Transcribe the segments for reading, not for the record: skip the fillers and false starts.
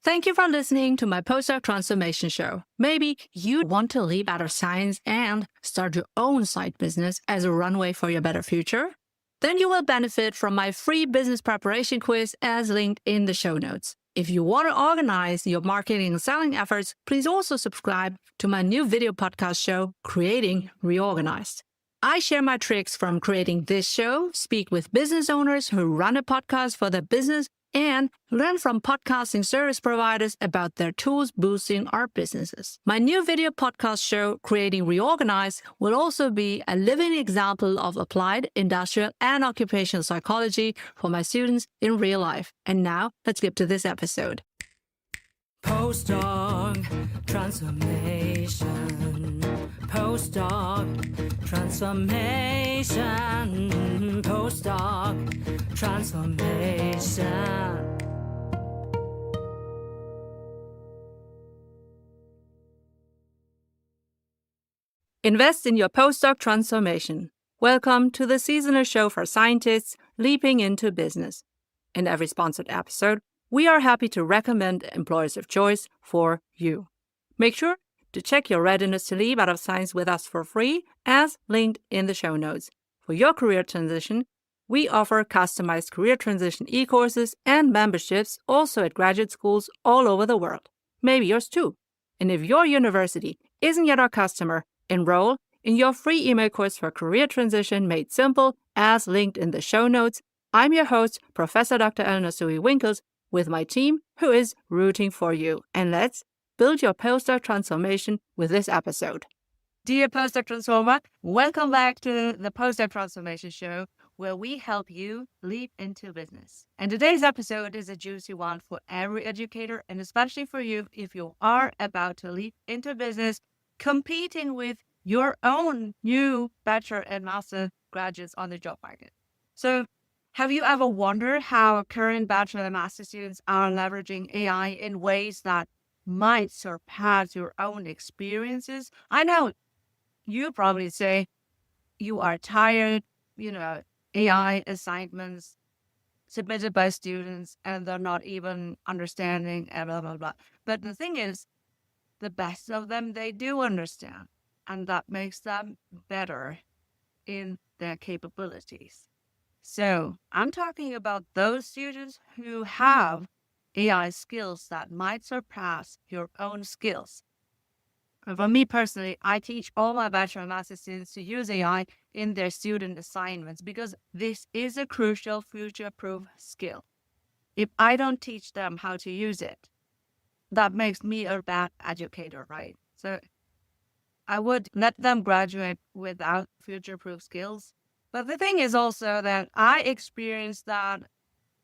Thank you for listening to my Postdoc Transformation show. Maybe you want to leap out of science and start your own side business as a runway for your better future? Then you will benefit from my free business preparation quiz as linked in the show notes. If you want to organize your marketing and selling efforts, please also subscribe to my new video podcast show, Creating Reorganized. I share my tricks from creating this show, speak with business owners who run a podcast for their business, and learn from podcasting service providers about their tools boosting our businesses. My new video podcast show, Creating Reorganized, will also be a living example of applied industrial and occupational psychology for my students in real life. And now, let's get to this episode. Postdoc Transformation. Postdoc Transformation. Postdoc Transformation. Invest in your postdoc transformation. Welcome to the seasonal show for scientists leaping into business. In every sponsored episode, we are happy to recommend employers of choice for you. Make sure to check your readiness to leap out of science with us for free, as linked in the show notes. For your career transition, we offer customized career transition e-courses and memberships also at graduate schools all over the world. Maybe yours too. And if your university isn't yet our customer, enroll in your free email course for career transition made simple, as linked in the show notes. I'm your host, Professor Dr. Eleonore Soei-Winkels, with my team who is rooting for you. And let's build your postdoc transformation with this episode. Dear Postdoc Transformer, welcome back to the Postdoc Transformation Show, where we help you leap into business. And today's episode is a juicy one for every educator, and especially for you if you are about to leap into business, competing with your own new bachelor and master graduates on the job market. So, have you ever wondered how current bachelor and master students are leveraging AI in ways that might surpass your own experiences? I know you probably say you are tired, AI assignments submitted by students and they're not even understanding and blah, blah, blah. But the thing is, the best of them, they do understand, and that makes them better in their capabilities. So I'm talking about those students who have AI skills that might surpass your own skills. And for me personally, I teach all my bachelor and master students to use AI in their student assignments because this is a crucial future-proof skill. If I don't teach them how to use it, that makes me a bad educator, right? So I would let them graduate without future-proof skills. But the thing is also that I experienced that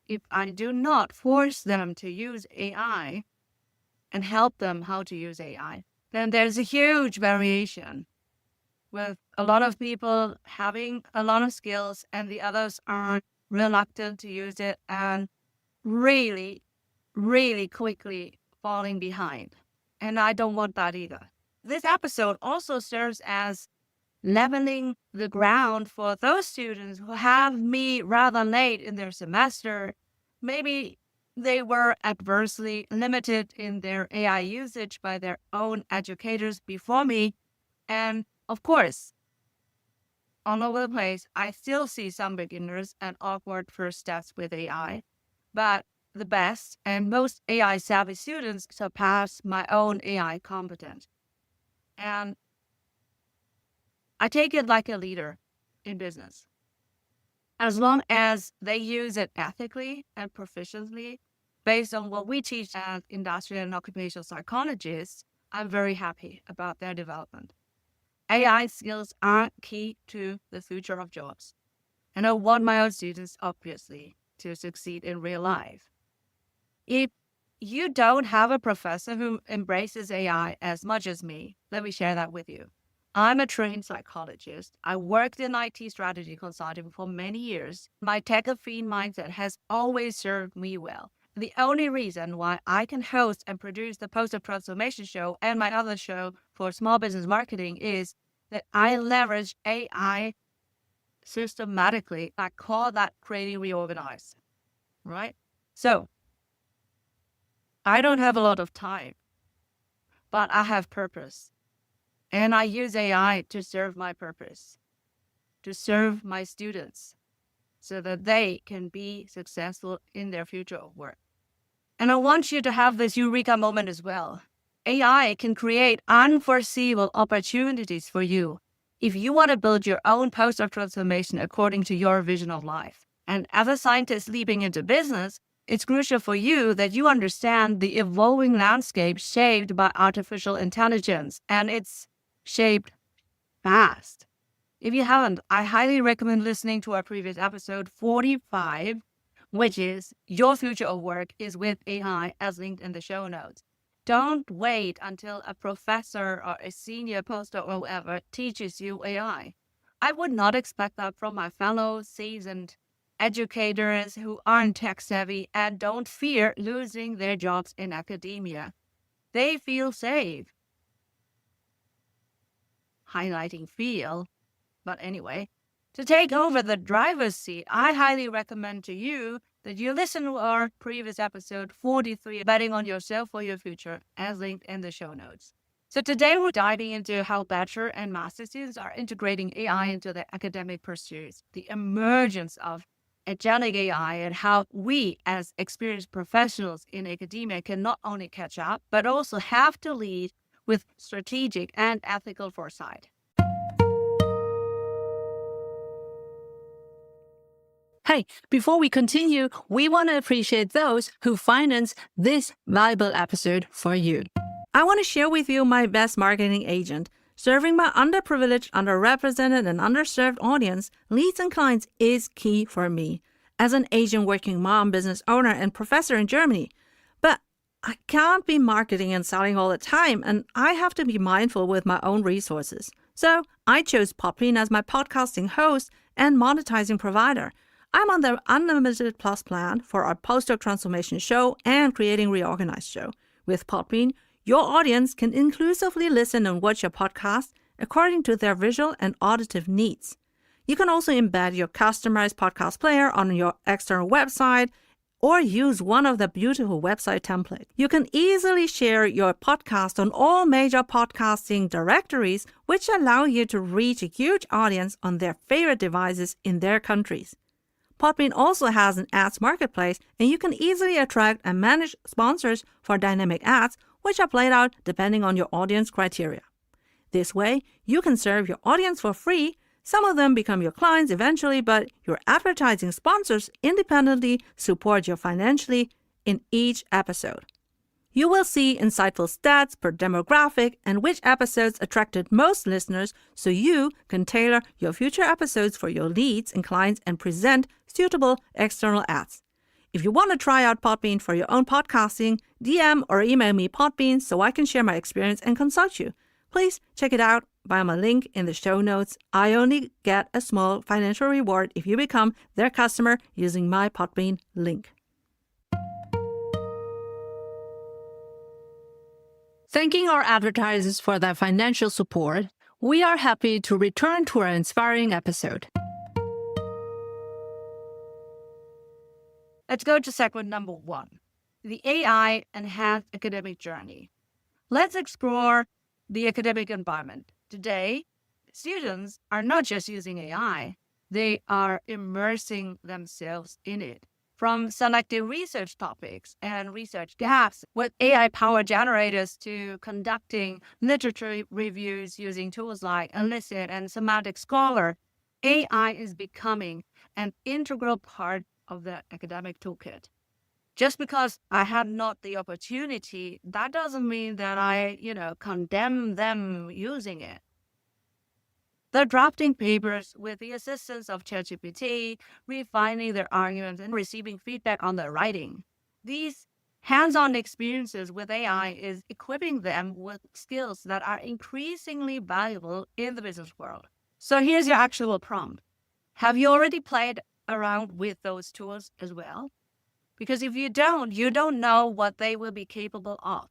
if I do not force them to use AI and help them how to use AI, then there's a huge variation with a lot of people having a lot of skills and the others are reluctant to use it and really, really quickly falling behind. And I don't want that either. This episode also serves as leveling the ground for those students who have me rather late in their semester. Maybe they were adversely limited in their AI usage by their own educators before me. And of course, all over the place, I still see some beginners and awkward first steps with AI. But the best and most AI savvy students surpass my own AI competence. And I take it like a leader in business. As long as they use it ethically and proficiently, based on what we teach as industrial and occupational psychologists, I'm very happy about their development. AI skills are key to the future of jobs. And I want my own students, obviously, to succeed in real life. If you don't have a professor who embraces AI as much as me, let me share that with you. I'm a trained psychologist. I worked in IT strategy consulting for many years. My tech-affine mindset has always served me well. The only reason why I can host and produce the Postdoc Transformation show and my other show for small business marketing is that I leverage AI systematically. I call that creating reorganized, right? So I don't have a lot of time, but I have purpose. And I use AI to serve my purpose, to serve my students so that they can be successful in their future of work. And I want you to have this eureka moment as well. AI can create unforeseeable opportunities for you if you want to build your own postdoc transformation according to your vision of life. And as a scientist leaping into business, it's crucial for you that you understand the evolving landscape shaped by artificial intelligence, and it's shaped fast. If you haven't, I highly recommend listening to our previous episode 45, which is Your Future of Work is with AI, as linked in the show notes. Don't wait until a professor or a senior postdoc or whoever teaches you AI. I would not expect that from my fellow seasoned educators who aren't tech savvy and don't fear losing their jobs in academia. They feel safe. Highlighting feel. But anyway, to take over the driver's seat, I highly recommend to you that you listen to our previous episode 43, Betting on Yourself for Your Future, as linked in the show notes. So today we're diving into how bachelor and master students are integrating AI into their academic pursuits, the emergence of agentic AI, and how we as experienced professionals in academia can not only catch up, but also have to lead with strategic and ethical foresight. Hey, before we continue, we want to appreciate those who finance this valuable episode for you. I want to share with you my best marketing agent. Serving my underprivileged, underrepresented, and underserved audience, leads and clients is key for me as an Asian working mom, business owner, and professor in Germany. But I can't be marketing and selling all the time, and I have to be mindful with my own resources. So I chose Podbean as my podcasting host and monetizing provider. I'm on the Unlimited Plus plan for our Postdoc Transformation show and Creating Reorganized show. With Podbean, your audience can inclusively listen and watch your podcast according to their visual and auditive needs. You can also embed your customized podcast player on your external website or use one of the beautiful website templates. You can easily share your podcast on all major podcasting directories, which allow you to reach a huge audience on their favorite devices in their countries. Podbean also has an ads marketplace, and you can easily attract and manage sponsors for dynamic ads, which are played out depending on your audience criteria. This way, you can serve your audience for free. Some of them become your clients eventually, but your advertising sponsors independently support you financially in each episode. You will see insightful stats per demographic and which episodes attracted most listeners, so you can tailor your future episodes for your leads and clients and present suitable external ads. If you want to try out Podbean for your own podcasting, DM or email me Podbean so I can share my experience and consult you. Please check it out via my link in the show notes. I only get a small financial reward if you become their customer using my Podbean link. Thanking our advertisers for their financial support, we are happy to return to our inspiring episode. Let's go to segment number 1, the AI enhanced academic journey. Let's explore the academic environment. Today, students are not just using AI, they are immersing themselves in it. From selecting research topics and research gaps with AI-powered generators to conducting literature reviews using tools like Elicit and Semantic Scholar, AI is becoming an integral part of the academic toolkit. Just because I had not the opportunity, that doesn't mean that I, condemn them using it. They're drafting papers with the assistance of ChatGPT, refining their arguments, and receiving feedback on their writing. These hands-on experiences with AI is equipping them with skills that are increasingly valuable in the business world. So here's your actual prompt. Have you already played around with those tools as well? Because if you don't know what they will be capable of.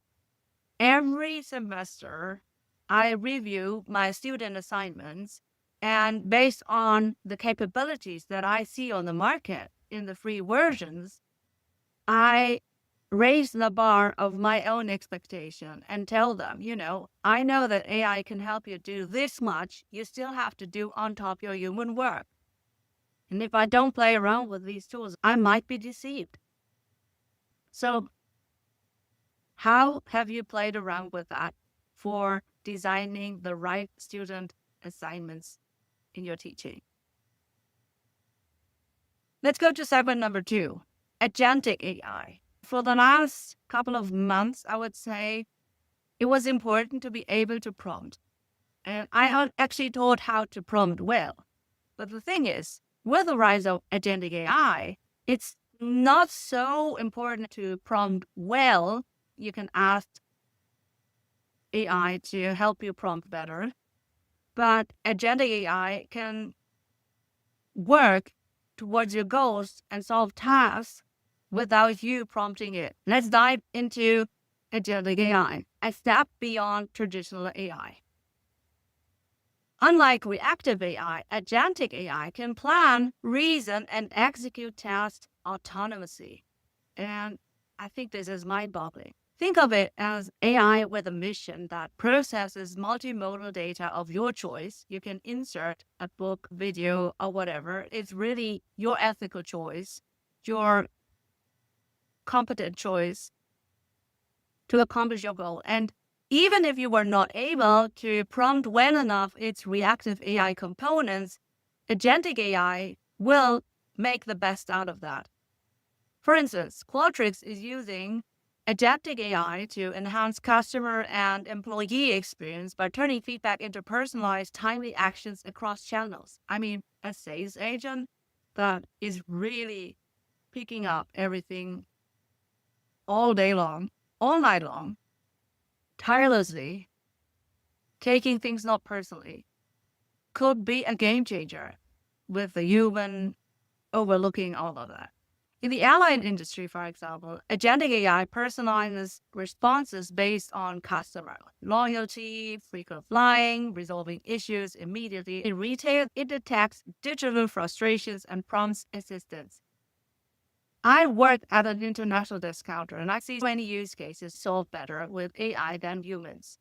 Every semester, I review my student assignments, and based on the capabilities that I see on the market in the free versions, I raise the bar of my own expectation and tell them, I know that AI can help you do this much. You still have to do on top your human work. And if I don't play around with these tools, I might be deceived. So how have you played around with that for designing the right student assignments in your teaching? Let's go to segment number 2, Agentic AI. For the last couple of months, I would say it was important to be able to prompt. And I actually taught how to prompt well. But the thing is, with the rise of Agentic AI, it's not so important to prompt well. You can ask AI to help you prompt better. But Agentic AI can work towards your goals and solve tasks without you prompting it. Let's dive into Agentic AI, a step beyond traditional AI. Unlike reactive AI, Agentic AI can plan, reason, and execute tasks autonomously. And I think this is mind-boggling. Think of it as AI with a mission that processes multimodal data of your choice. You can insert a book, video, or whatever. It's really your ethical choice, your competent choice to accomplish your goal. And even if you were not able to prompt well enough its reactive AI components, Agentic AI will make the best out of that. For instance, Qualtrics is using Agentic AI to enhance customer and employee experience by turning feedback into personalized, timely actions across channels. I mean, a sales agent that is really picking up everything all day long, all night long, tirelessly, taking things not personally, could be a game changer with the human overlooking all of that. In the airline industry, for example, Agentic AI personalizes responses based on customer loyalty, frequent flying, resolving issues immediately. In retail, it detects digital frustrations and prompts assistance. I work at an international discounter, and I see many use cases solved better with AI than humans.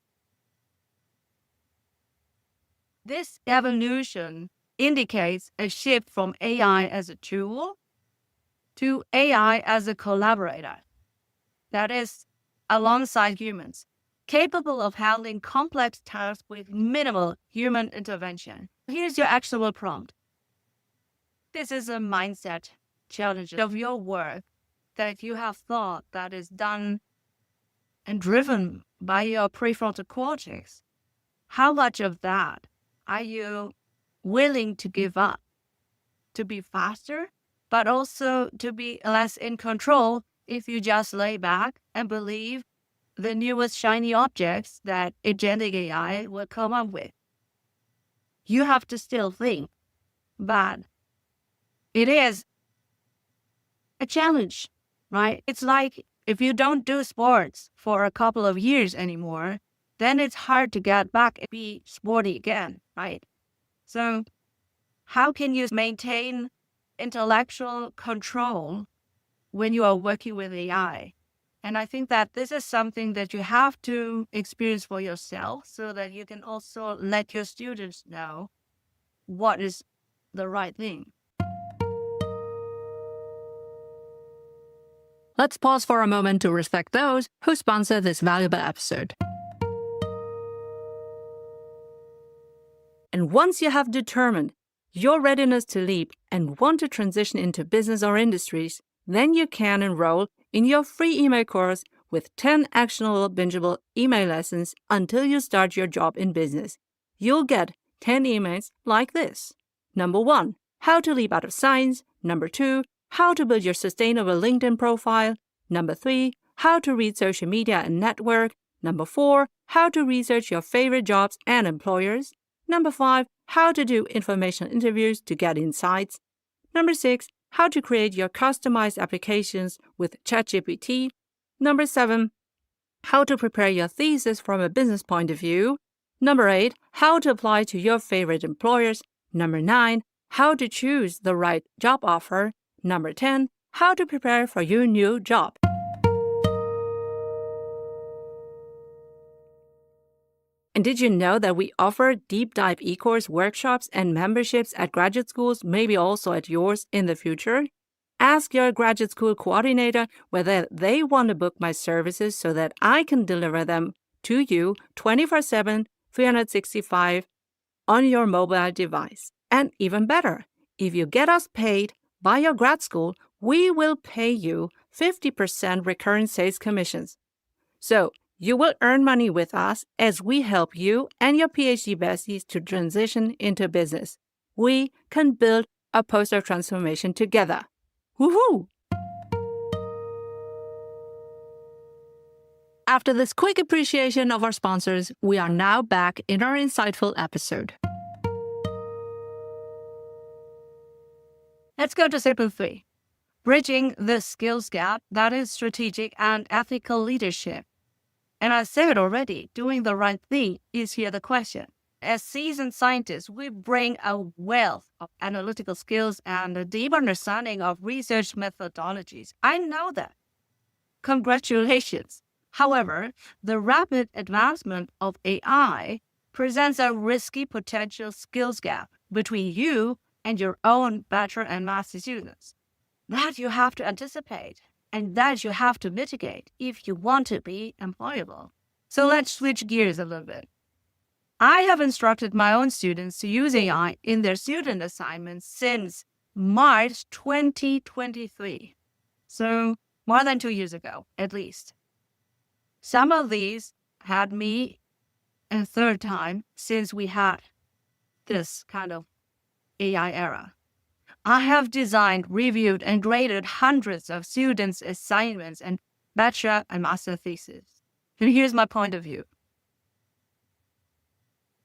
This evolution indicates a shift from AI as a tool to AI as a collaborator, that is, alongside humans, capable of handling complex tasks with minimal human intervention. Here's your actionable prompt. This is a mindset challenge of your work that you have thought that is done and driven by your prefrontal cortex. How much of that are you willing to give up to be faster, but also to be less in control if you just lay back and believe the newest shiny objects that Agentic AI will come up with? You have to still think, but it is a challenge, right? It's like if you don't do sports for a couple of years anymore, then it's hard to get back and be sporty again, right? So how can you maintain intellectual control when you are working with AI? And I think that this is something that you have to experience for yourself so that you can also let your students know what is the right thing. Let's pause for a moment to respect those who sponsor this valuable episode. And once you have determined your readiness to leap and want to transition into business or industries, then you can enroll in your free email course with 10 actionable, bingeable email lessons until you start your job in business. You'll get 10 emails like this. Number 1, how to leap out of science. Number 2, how to build your sustainable LinkedIn profile. Number 3, how to read social media and network. Number 4, how to research your favorite jobs and employers. Number 5, how to do informational interviews to get insights. Number 6, how to create your customized applications with ChatGPT. Number 7, how to prepare your thesis from a business point of view. Number 8, how to apply to your favorite employers. Number 9, how to choose the right job offer. Number 10, how to prepare for your new job. And did you know that we offer deep dive e-course workshops and memberships at graduate schools, maybe also at yours in the future? Ask your graduate school coordinator whether they want to book my services so that I can deliver them to you 24/7, 365 on your mobile device. And even better, if you get us paid by your grad school, we will pay you 50% recurring sales commissions. So you will earn money with us as we help you and your PhD besties to transition into business. We can build a postdoc transformation together. Woohoo! After this quick appreciation of our sponsors, we are now back in our insightful episode. Let's go to step 3. Bridging the skills gap, that is strategic and ethical leadership. And I said it already, doing the right thing is here the question. As seasoned scientists, we bring a wealth of analytical skills and a deep understanding of research methodologies. I know that. Congratulations. However, the rapid advancement of AI presents a risky potential skills gap between you and your own bachelor and master students that you have to anticipate and that you have to mitigate if you want to be employable. So let's switch gears a little bit. I have instructed my own students to use AI in their student assignments since March 2023. So more than 2 years ago, at least. Some of these had me a third time since we had this kind of AI era. I have designed, reviewed, and graded hundreds of students' assignments and bachelor and master theses. And here's my point of view.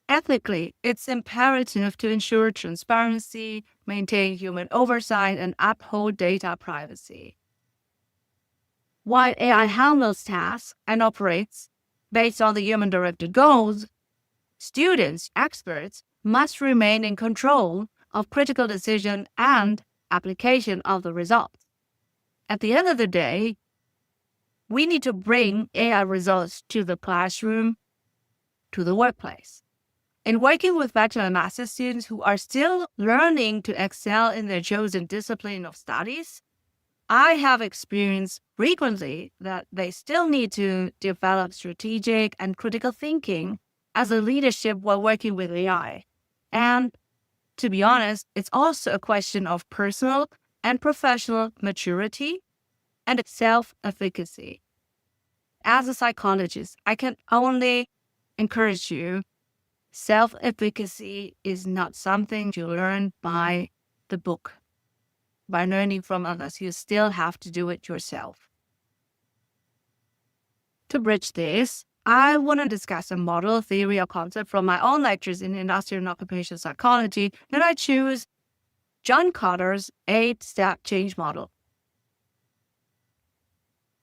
Ethically, it's imperative to ensure transparency, maintain human oversight, and uphold data privacy. While AI handles tasks and operates based on the human-directed goals, students, experts, must remain in control of critical decision and application of the results. At the end of the day, we need to bring AI results to the classroom, to the workplace. In working with bachelor and master students who are still learning to excel in their chosen discipline of studies, I have experienced frequently that they still need to develop strategic and critical thinking as a leadership while working with AI. And to be honest, it's also a question of personal and professional maturity and self-efficacy. As a psychologist, I can only encourage you, self-efficacy is not something you learn by the book, by learning from others. You still have to do it yourself. To bridge this, I want to discuss a model, theory, or concept from my own lectures in industrial and occupational psychology, and I choose John Kotter's 8-step change model.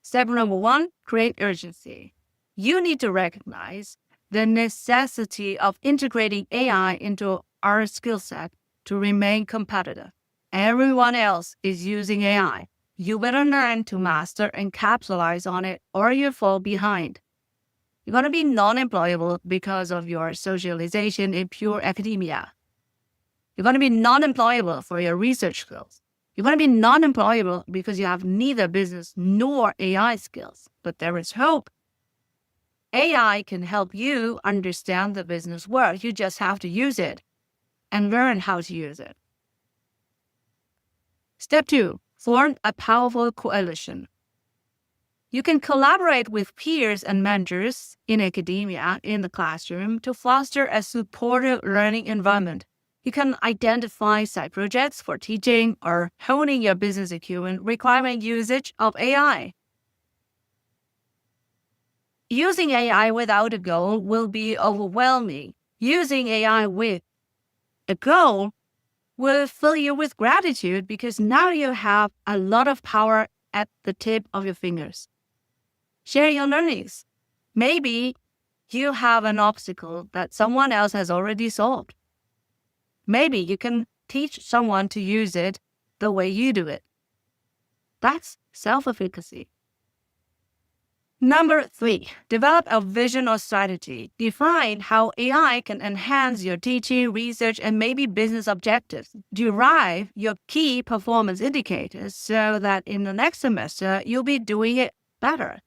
Step number 1, create urgency. You need to recognize the necessity of integrating AI into our skill set to remain competitive. Everyone else is using AI. You better learn to master and capitalize on it, or you fall behind. You're going to be non-employable because of your socialization in pure academia. You're going to be non-employable for your research skills. You're going to be non-employable because you have neither business nor AI skills. But there is hope. AI can help you understand the business world. You just have to use it and learn how to use it. Step 2, form a powerful coalition. You can collaborate with peers and mentors in academia, in the classroom, to foster a supportive learning environment. You can identify side projects for teaching or honing your business acumen requiring usage of AI. Using AI without a goal will be overwhelming. Using AI with a goal will fill you with gratitude because now you have a lot of power at the tip of your fingers. Share your learnings. Maybe you have an obstacle that someone else has already solved. Maybe you can teach someone to use it the way you do it. That's self-efficacy. Number 3, develop a vision or strategy. Define how AI can enhance your teaching, research, and maybe business objectives. Derive your key performance indicators so that in the next semester, you'll be doing it better.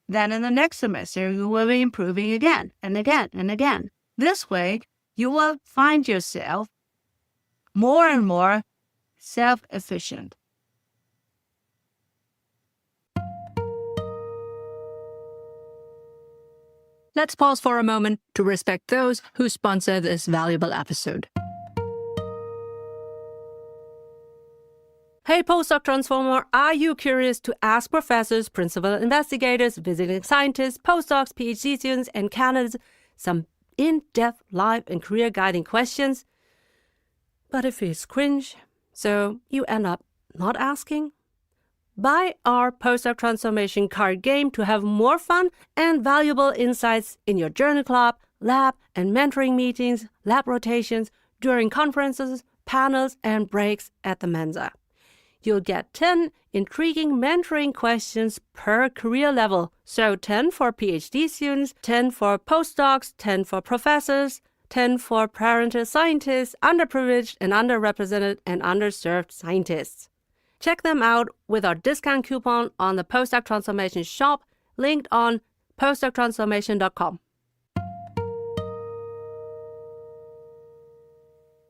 Then in the next semester, you will be improving again and again and again. This way, you will find yourself more and more self-efficient. Let's pause for a moment to respect those who sponsor this valuable episode. Hey, postdoc transformer, are you curious to ask professors, principal investigators, visiting scientists, postdocs, PhD students, and candidates some in-depth life and career guiding questions? But it feels cringe, so you end up not asking? Buy our postdoc transformation card game to have more fun and valuable insights in your journal club, lab, and mentoring meetings, lab rotations, during conferences, panels, and breaks at the Mensa. You'll get 10 intriguing mentoring questions per career level. So 10 for PhD students, 10 for postdocs, 10 for professors, 10 for parental scientists, underprivileged and underrepresented and underserved scientists. Check them out with our discount coupon on the Postdoc Transformation shop, linked on PostdocTransformation.com.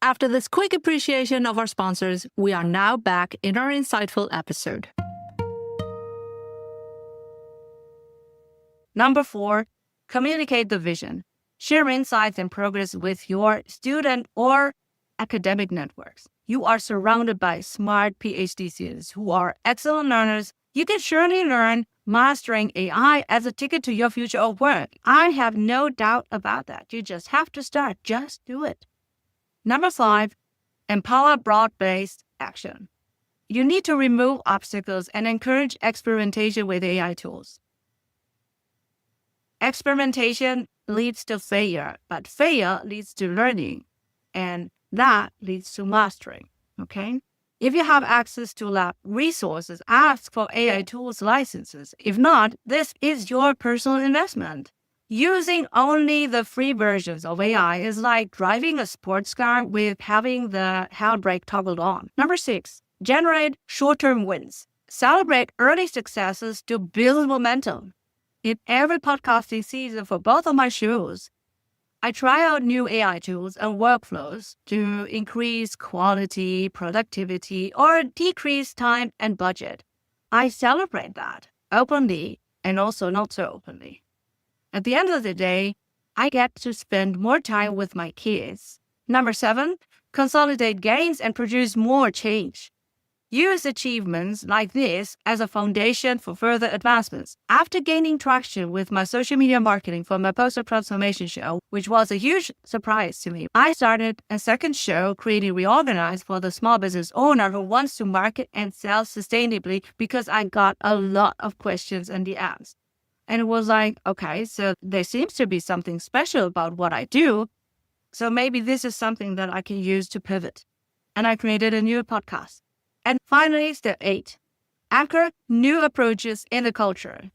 After this quick appreciation of our sponsors, we are now back in our insightful episode. Number 4, communicate the vision. Share insights and progress with your student or academic networks. You are surrounded by smart PhD students who are excellent learners. You can surely learn mastering AI as a ticket to your future of work. I have no doubt about that. You just have to start. Just do it. Number 5, empower broad-based action. You need to remove obstacles and encourage experimentation with AI tools. Experimentation leads to failure, but failure leads to learning, and that leads to mastering, okay? If you have access to lab resources, ask for AI tools licenses. If not, this is your personal investment. Using only the free versions of AI is like driving a sports car with having the handbrake toggled on. Number 6, generate short-term wins. Celebrate early successes to build momentum. In every podcasting season for both of my shows, I try out new AI tools and workflows to increase quality, productivity, or decrease time and budget. I celebrate that openly and also not so openly. At the end of the day, I get to spend more time with my kids. Number 7, consolidate gains and produce more change. Use achievements like this as a foundation for further advancements. After gaining traction with my social media marketing for my Postdoc Transformation show, which was a huge surprise to me, I started a second show, Creating Reorganized, for the small business owner who wants to market and sell sustainably, because I got a lot of questions and DMs. And it was like, okay, so there seems to be something special about what I do. So maybe this is something that I can use to pivot. And I created a new podcast. And finally, step 8, anchor new approaches in the culture.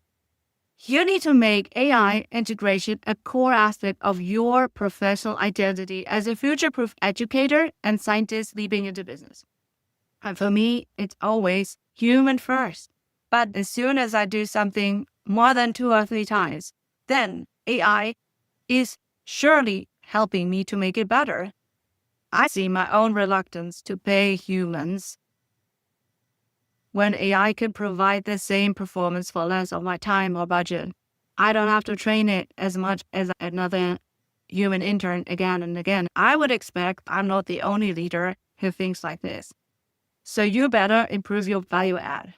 You need to make AI integration a core aspect of your professional identity as a future-proof educator and scientist leaping into business. And for me, it's always human first. But as soon as I do something more than 2 or 3 times, then AI is surely helping me to make it better. I see my own reluctance to pay humans when AI can provide the same performance for less of my time or budget. I don't have to train it as much as another human intern again and again. I would expect I'm not the only leader who thinks like this. So you better improve your value add.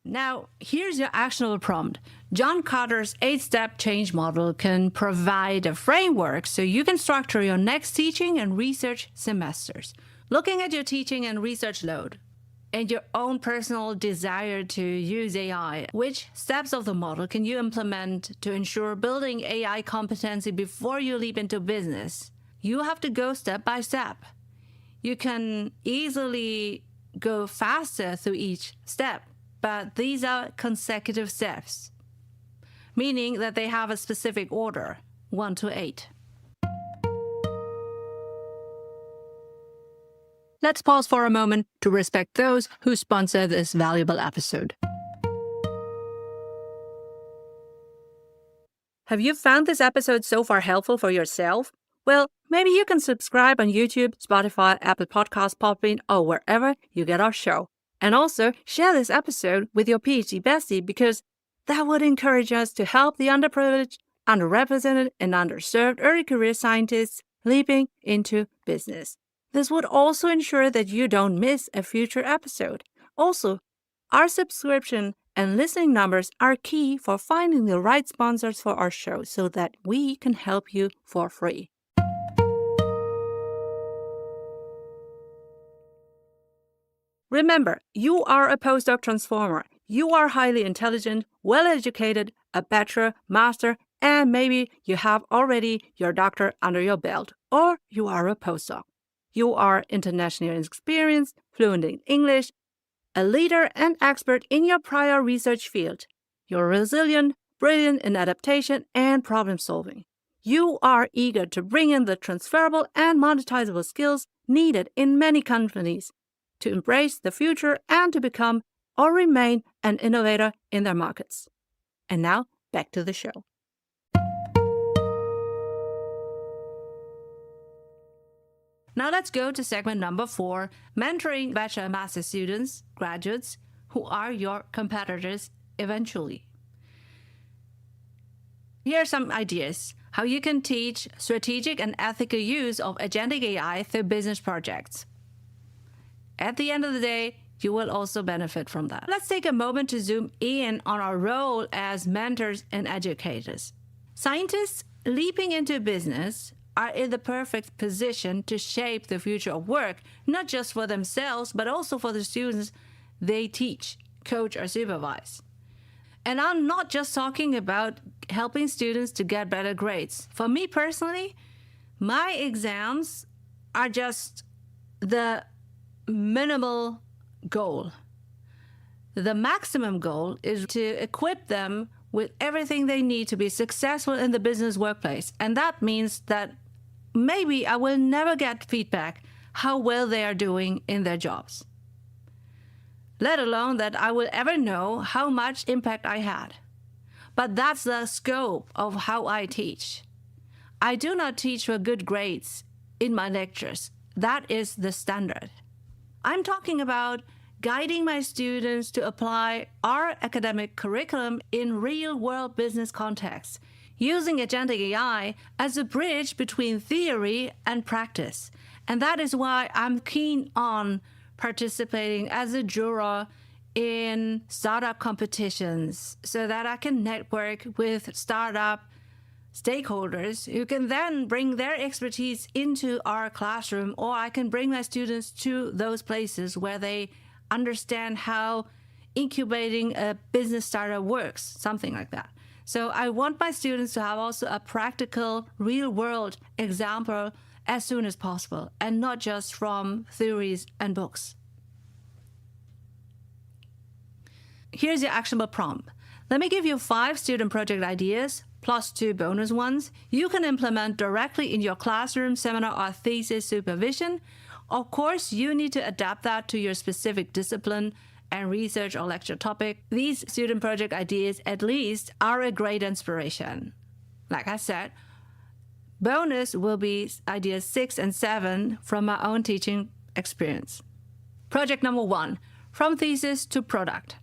Now, here's your actionable prompt. John Kotter's 8-step change model can provide a framework so you can structure your next teaching and research semesters. Looking at your teaching and research load and your own personal desire to use AI, which steps of the model can you implement to ensure building AI competency before you leap into business? You have to go step by step. You can easily go faster through each step, but these are consecutive steps. meaning that they have a specific order, 1 to 8. Let's pause for a moment to respect those who sponsor this valuable episode. Have you found this episode so far helpful for yourself? Well, maybe you can subscribe on YouTube, Spotify, Apple Podcasts, Podbean, or wherever you get our show. And also share this episode with your PhD bestie because that would encourage us to help the underprivileged, underrepresented, and underserved early career scientists leaping into business. This would also ensure that you don't miss a future episode. Also, our subscription and listening numbers are key for finding the right sponsors for our show so that we can help you for free. Remember, you are a postdoc transformer. You are highly intelligent, well-educated, a bachelor, master, and maybe you have already your doctor under your belt, or you are a postdoc. You are internationally experienced, fluent in English, a leader and expert in your prior research field. You're resilient, brilliant in adaptation and problem solving. You are eager to bring in the transferable and monetizable skills needed in many companies to embrace the future and to become or remain an innovator in their markets. And now, back to the show. Now let's go to segment number 4, mentoring bachelor and master students, graduates, who are your competitors eventually. Here are some ideas how you can teach strategic and ethical use of agentic AI through business projects. At the end of the day, you will also benefit from that. Let's take a moment to zoom in on our role as mentors and educators. Scientists leaping into business are in the perfect position to shape the future of work, not just for themselves, but also for the students they teach, coach, or supervise. And I'm not just talking about helping students to get better grades. For me personally, my exams are just the minimal goal. The maximum goal is to equip them with everything they need to be successful in the business workplace. And that means that maybe I will never get feedback how well they are doing in their jobs, let alone that I will ever know how much impact I had. But that's the scope of how I teach. I do not teach for good grades in my lectures. That is the standard. I'm talking about guiding my students to apply our academic curriculum in real-world business contexts, using Agentic AI as a bridge between theory and practice. And that is why I'm keen on participating as a juror in startup competitions so that I can network with startup stakeholders who can then bring their expertise into our classroom, or I can bring my students to those places where they understand how incubating a business startup works, something like that. So I want my students to have also a practical, real-world example as soon as possible, and not just from theories and books. Here's your actionable prompt. Let me give you 5 student project ideas, plus 2 bonus ones, you can implement directly in your classroom, seminar, or thesis supervision. Of course, you need to adapt that to your specific discipline and research or lecture topic. These student project ideas, at least, are a great inspiration. Like I said, bonus will be ideas 6 and 7 from my own teaching experience. Project number 1, from thesis to product.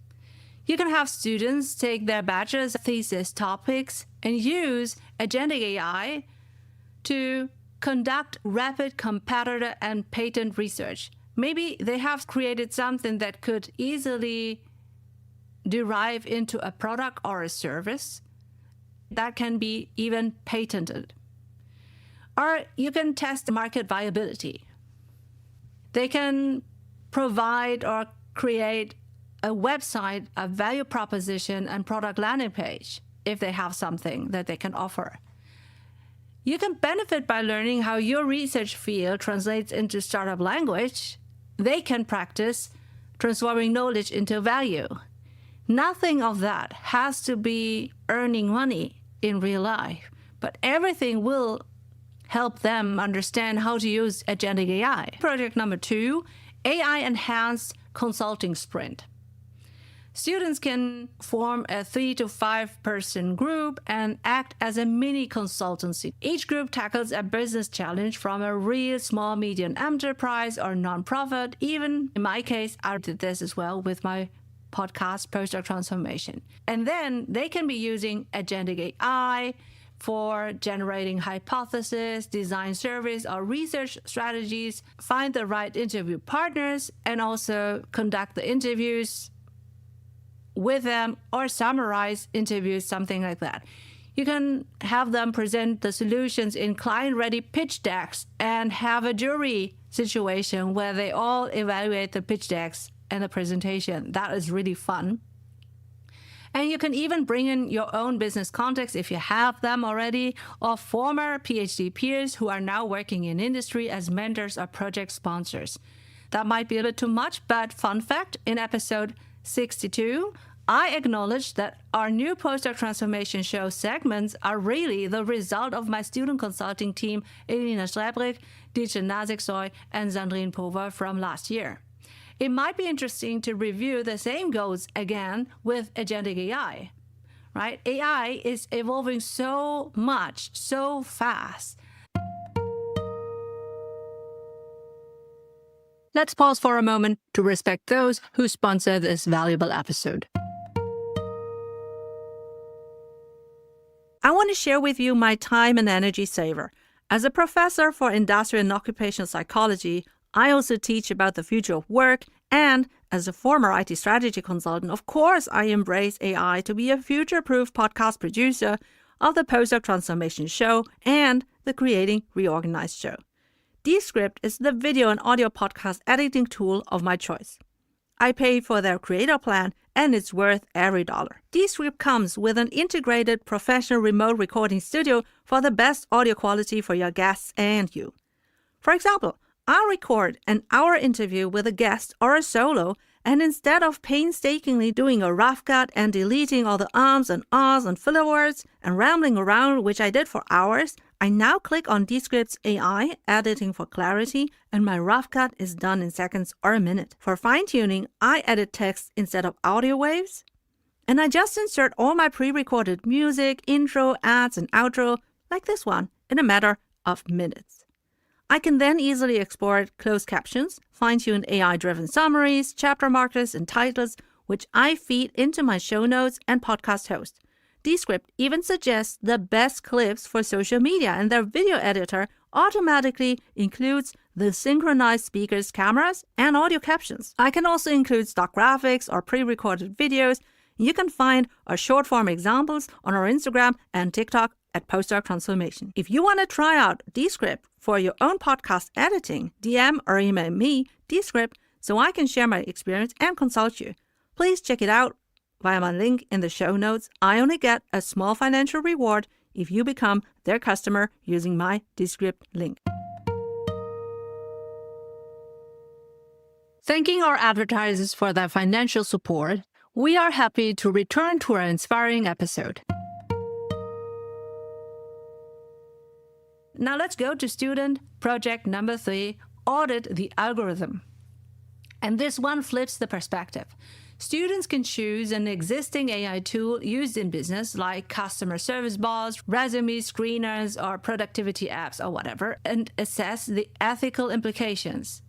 You can have students take their bachelor's thesis topics and use Agentic AI to conduct rapid competitor and patent research. Maybe they have created something that could easily derive into a product or a service that can be even patented. Or you can test market viability. They can provide or create a website, a value proposition, and product landing page if they have something that they can offer. You can benefit by learning how your research field translates into startup language. They can practice transforming knowledge into value. Nothing of that has to be earning money in real life, but everything will help them understand how to use Agentic AI. Project number 2, AI-enhanced consulting sprint. Students can form a 3 to 5 person group and act as a mini consultancy. Each group tackles a business challenge from a real small, medium enterprise or nonprofit. Even in my case, I did this as well with my podcast, PostdocTransformation. And then they can be using Agentic AI for generating hypotheses, design surveys or research strategies, find the right interview partners, and also conduct the interviews with them or summarize interviews, something like that. You can have them present the solutions in client-ready pitch decks and have a jury situation where they all evaluate the pitch decks and the presentation. That is really fun. And you can even bring in your own business contacts if you have them already, or former PhD peers who are now working in industry as mentors or project sponsors. That might be a bit too much, but fun fact, in episode 62, I acknowledge that our new postdoc transformation show segments are really the result of my student consulting team, Eleonore Soei-Winkels, John Kotter, and Sandrine Pover from last year. It might be interesting to review the same goals again with Agentic AI, right? AI is evolving so much, so fast. Let's pause for a moment to respect those who sponsor this valuable episode. I want to share with you my time and energy saver. As a professor for industrial and occupational psychology, I also teach about the future of work, and as a former IT strategy consultant, of course, I embrace AI to be a future-proof podcast producer of the Postdoc Transformation Show and the Creating Reorganized Show. Descript is the video and audio podcast editing tool of my choice. I pay for their creator plan, and it's worth every dollar. Descript comes with an integrated professional remote recording studio for the best audio quality for your guests and you. For example, I'll record an hour interview with a guest or a solo, and instead of painstakingly doing a rough cut and deleting all the ums and ahs and filler words and rambling around, which I did for hours, I now click on Descript's AI, editing for clarity, and my rough cut is done in seconds or a minute. For fine-tuning, I edit text instead of audio waves, and I just insert all my pre-recorded music, intro, ads, and outro, like this one, in a matter of minutes. I can then easily export closed captions, fine-tune AI-driven summaries, chapter markers, and titles, which I feed into my show notes and podcast host. Descript even suggests the best clips for social media, and their video editor automatically includes the synchronized speakers, cameras, and audio captions. I can also include stock graphics or pre-recorded videos. You can find our short-form examples on our Instagram and TikTok at Postdoc Transformation. If you want to try out Descript for your own podcast editing, DM or email me, Descript, so I can share my experience and consult you. Please check it out via my link in the show notes. I only get a small financial reward if you become their customer using my Descript link. Thanking our advertisers for their financial support, we are happy to return to our inspiring episode. Now let's go to student project number 3, audit the algorithm. And this one flips the perspective. Students can choose an existing AI tool used in business like customer service bots, resume screeners, or productivity apps or whatever, and assess the ethical implications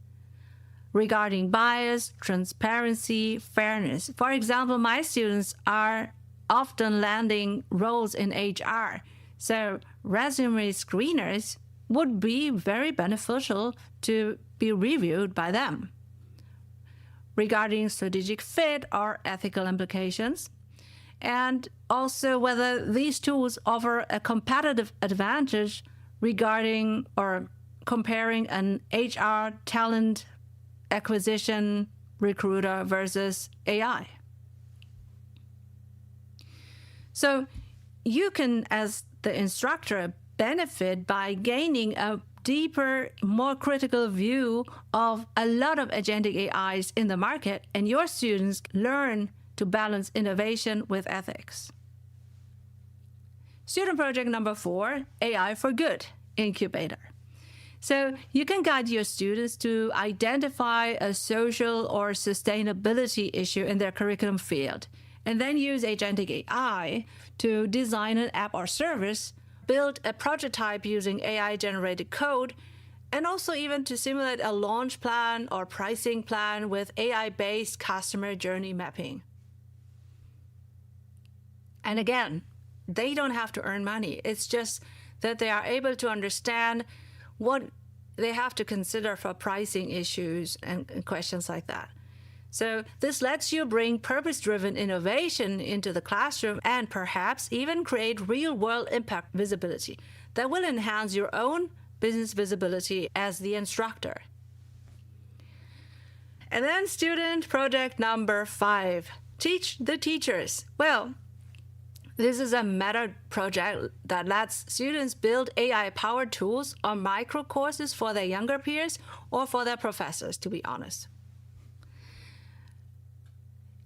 regarding bias, transparency, fairness. For example, my students are often landing roles in HR. So resume screeners would be very beneficial to be reviewed by them regarding strategic fit or ethical implications, and also whether these tools offer a competitive advantage regarding or comparing an HR talent acquisition recruiter versus AI. So you can, as the instructor, benefit by gaining a deeper, more critical view of a lot of agentic AIs in the market, and your students learn to balance innovation with ethics. Student project number 4, AI for Good Incubator. So you can guide your students to identify a social or sustainability issue in their curriculum field, and then use Agentic AI to design an app or service, build a prototype using AI-generated code, and also even to simulate a launch plan or pricing plan with AI-based customer journey mapping. And again, they don't have to earn money. It's just that they are able to understand what they have to consider for pricing issues and questions like that. So this lets you bring purpose-driven innovation into the classroom and perhaps even create real-world impact visibility that will enhance your own business visibility as the instructor. And then student project number 5, teach the teachers. Well, this is a meta project that lets students build AI-powered tools or micro courses for their younger peers or for their professors, to be honest.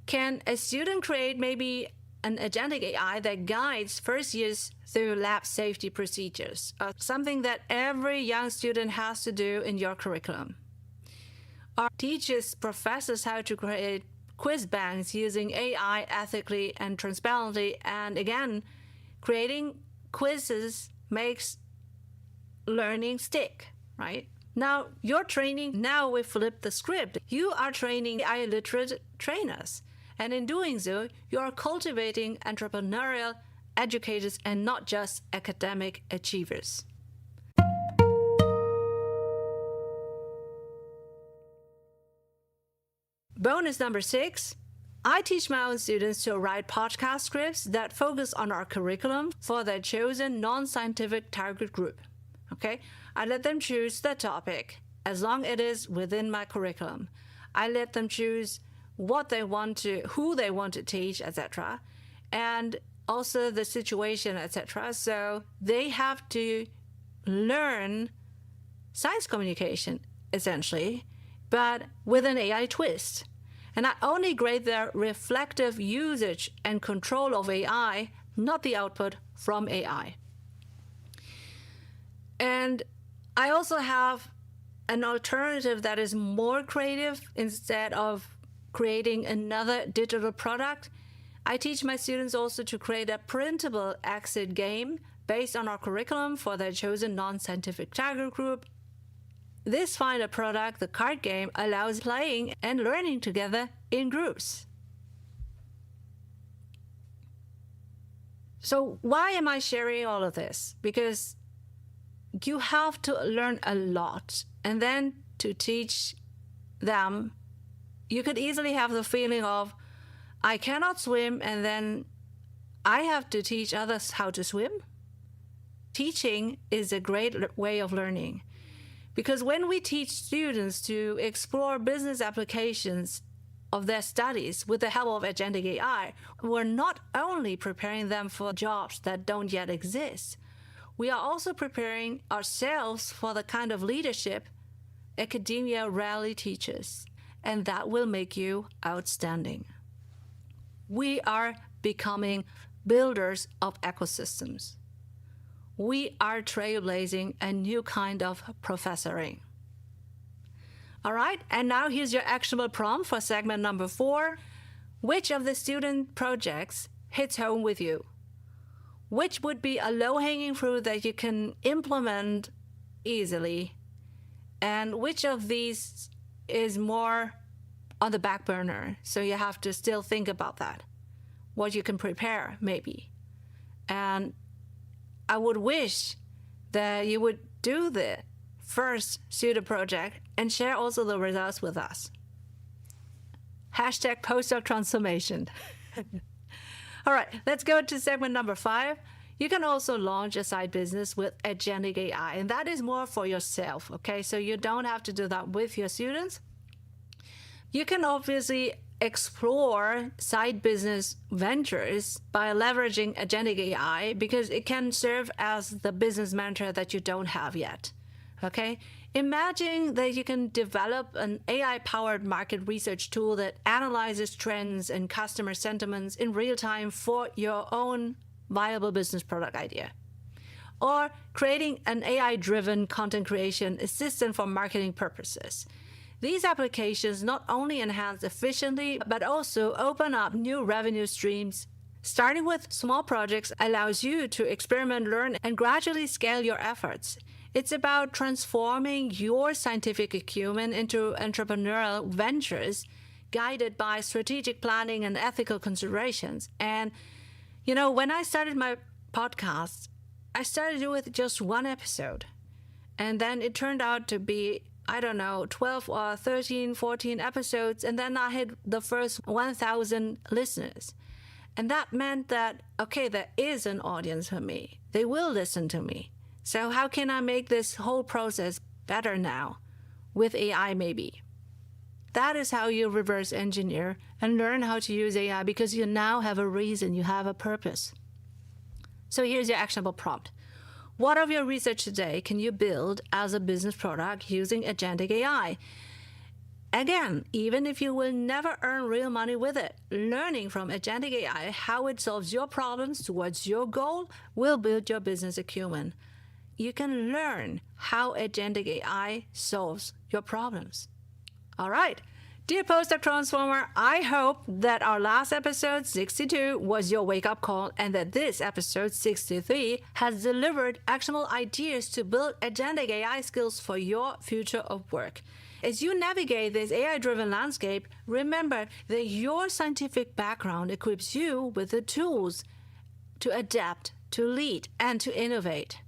Can a student create maybe an agentic AI that guides first years through lab safety procedures, something that every young student has to do in your curriculum? Or teaches professors how to create quiz banks using AI ethically and transparently, and again, creating quizzes makes learning stick, right? Now, you're training, now we flip the script. You are training AI literate trainers. And in doing so, you are cultivating entrepreneurial educators and not just academic achievers. Bonus number 6, I teach my own students to write podcast scripts that focus on our curriculum for their chosen non-scientific target group. Okay? I let them choose the topic as long as it is within my curriculum. I let them choose what they want to, who they want to teach, etc., and also the situation, etc. So they have to learn science communication, essentially, but with an AI twist. And I only grade their reflective usage and control of AI, not the output from AI. And I also have an alternative that is more creative. Instead of creating another digital product, I teach my students also to create a printable exit game based on our curriculum for their chosen non-scientific target group. This final product, the card game, allows playing and learning together in groups. So why am I sharing all of this? Because you have to learn a lot, and then to teach them, you could easily have the feeling of, I cannot swim, and then I have to teach others how to swim. Teaching is a great way of learning. Because when we teach students to explore business applications of their studies with the help of Agentic AI, we're not only preparing them for jobs that don't yet exist, we are also preparing ourselves for the kind of leadership academia rarely teaches, and that will make you outstanding. We are becoming builders of ecosystems. We are trailblazing a new kind of professoring. All right, and now here's your actionable prompt for segment number 4. Which of the student projects hits home with you? Which would be a low-hanging fruit that you can implement easily? And which of these is more on the back burner, so you have to still think about that? What you can prepare, maybe. And I would wish that you would do the first student project and share also the results with us. Hashtag PostdocTransformation. All right, let's go to segment number 5. You can also launch a side business with Agentic AI, and that is more for yourself, okay? So you don't have to do that with your students. You can obviously explore side business ventures by leveraging Agentic AI because it can serve as the business mentor that you don't have yet, okay? Imagine that you can develop an AI-powered market research tool that analyzes trends and customer sentiments in real time for your own viable business product idea. Or creating an AI-driven content creation assistant for marketing purposes. These applications not only enhance efficiently, but also open up new revenue streams. Starting with small projects allows you to experiment, learn, and gradually scale your efforts. It's about transforming your scientific acumen into entrepreneurial ventures guided by strategic planning and ethical considerations. And, when I started my podcast, I started with just one episode. And then it turned out to be, 12 or 13, 14 episodes. And then I hit the first 1,000 listeners. And that meant that, okay, there is an audience for me. They will listen to me. So how can I make this whole process better now? With AI, maybe. That is how you reverse engineer and learn how to use AI, because you now have a reason, you have a purpose. So here's your actionable prompt. What of your research today can you build as a business product using Agentic AI? Again, even if you will never earn real money with it, learning from Agentic AI how it solves your problems towards your goal will build your business acumen. You can learn how Agentic AI solves your problems. All right. Dear Postdoc Transformer, I hope that our last episode, 62, was your wake-up call, and that this episode, 63, has delivered actionable ideas to build Agentic AI skills for your future of work. As you navigate this AI-driven landscape, remember that your scientific background equips you with the tools to adapt, to lead, and to innovate.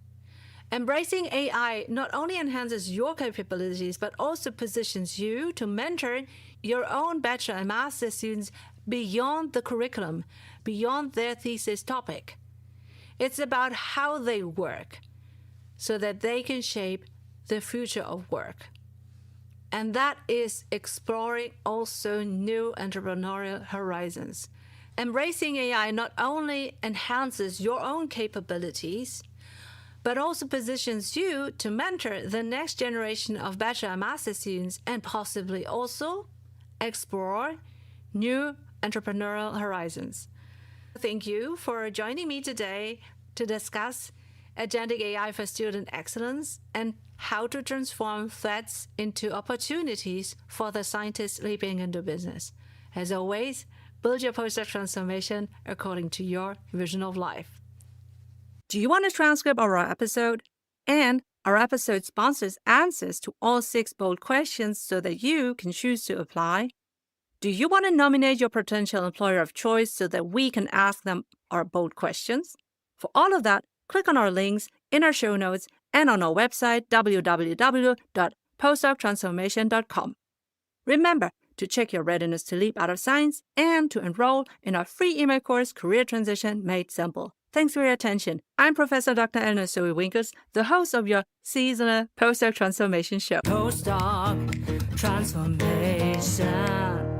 Embracing AI not only enhances your capabilities, but also positions you to mentor your own bachelor and master students beyond the curriculum, beyond their thesis topic. It's about how they work so that they can shape the future of work. And that is exploring also new entrepreneurial horizons. Embracing AI not only enhances your own capabilities, but also positions you to mentor the next generation of bachelor and master students, and possibly also explore new entrepreneurial horizons. Thank you for joining me today to discuss Agentic AI for student excellence and how to transform threats into opportunities for the scientists leaping into business. As always, build your postdoc transformation according to your vision of life. Do you want a transcript of our episode? And our episode sponsors answers to all 6 bold questions so that you can choose to apply. Do you want to nominate your potential employer of choice so that we can ask them our bold questions? For all of that, click on our links in our show notes and on our website, www.postdoctransformation.com. Remember to check your readiness to leap out of science and to enroll in our free email course, Career Transition Made Simple. Thanks for your attention. I'm Professor Dr. Eleonore Soei-Winkels, the host of your seasonal Postdoc Transformation show. Postdoc Transformation.